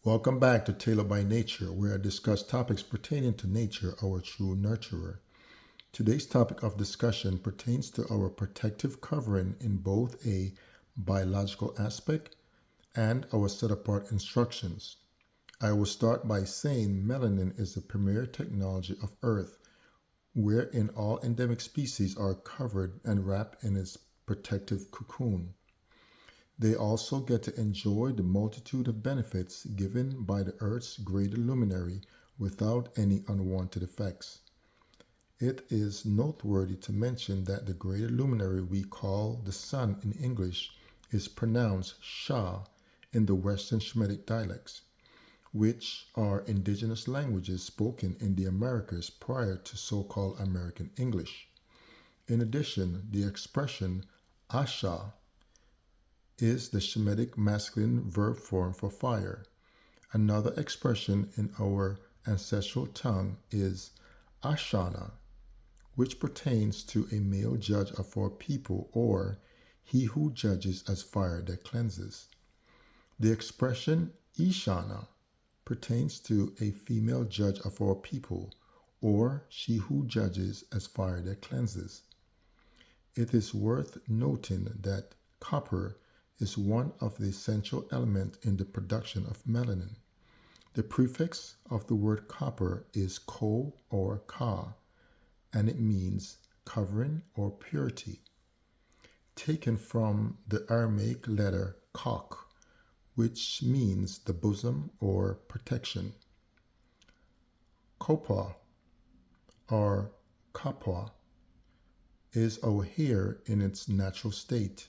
Welcome back to Taylor by Nature, where I discuss topics pertaining to nature, our true nurturer. Today's topic of discussion pertains to our protective covering in both a biological aspect and our set apart instructions. I will start by saying melanin is the premier technology of Earth, wherein all endemic species are covered and wrapped in its protective cocoon. They also get to enjoy the multitude of benefits given by the Earth's greater luminary without any unwanted effects. It is noteworthy to mention that the greater luminary we call the Sun in English is pronounced Shah in the Western Shemitic dialects, which are indigenous languages spoken in the Americas prior to so called American English. In addition, the expression Asha is the Shemitic masculine verb form for fire. Another expression in our ancestral tongue is Ashana, which pertains to a male judge of our people or he who judges as fire that cleanses. The expression Ishana pertains to a female judge of our people or she who judges as fire that cleanses. It is worth noting that copper is one of the essential elements in the production of melanin. The prefix of the word copper is ko or ka, and it means covering or purity, taken from the Aramaic letter kok, which means the bosom or protection. Kopa or kapwa is our hair in its natural state,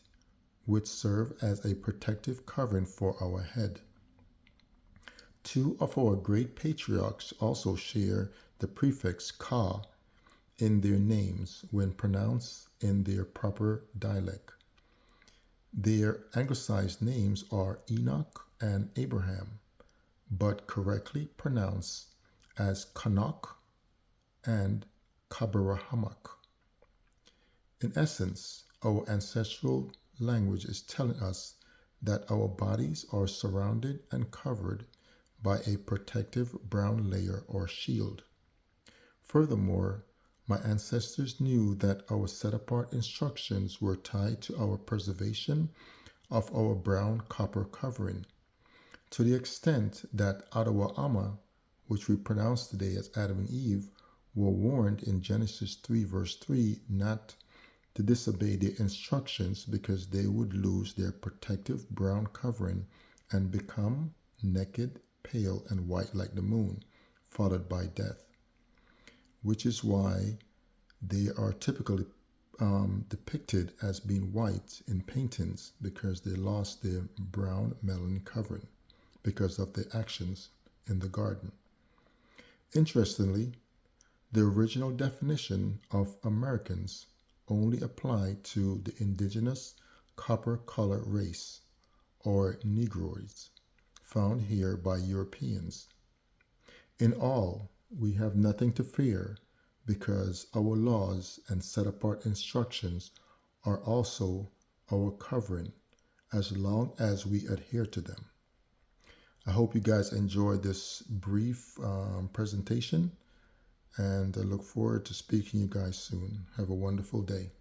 which serve as a protective covering for our head. Two of our great patriarchs also share the prefix ka in their names when pronounced in their proper dialect. Their anglicized names are Enoch and Abraham, but correctly pronounced as Kanak and Kabarahamak. In essence, our ancestral language is telling us that our bodies are surrounded and covered by a protective brown layer or shield. Furthermore, my ancestors knew that our set apart instructions were tied to our preservation of our brown copper covering, to the extent that Adawa Ama, which we pronounce today as Adam and Eve, were warned in Genesis 3, verse 3, not to disobey their instructions because they would lose their protective brown covering and become naked, pale, and white like the moon, followed by death, which is why they are typically depicted as being white in paintings because they lost their brown melanin covering because of their actions in the garden. Interestingly, the original definition of Americans only applied to the indigenous copper color race, or Negroids, found here by Europeans. In all, we have nothing to fear because our laws and set apart instructions are also our covering as long as we adhere to them. I hope you guys enjoyed this brief presentation, and I look forward to speaking to you guys soon. Have a wonderful day.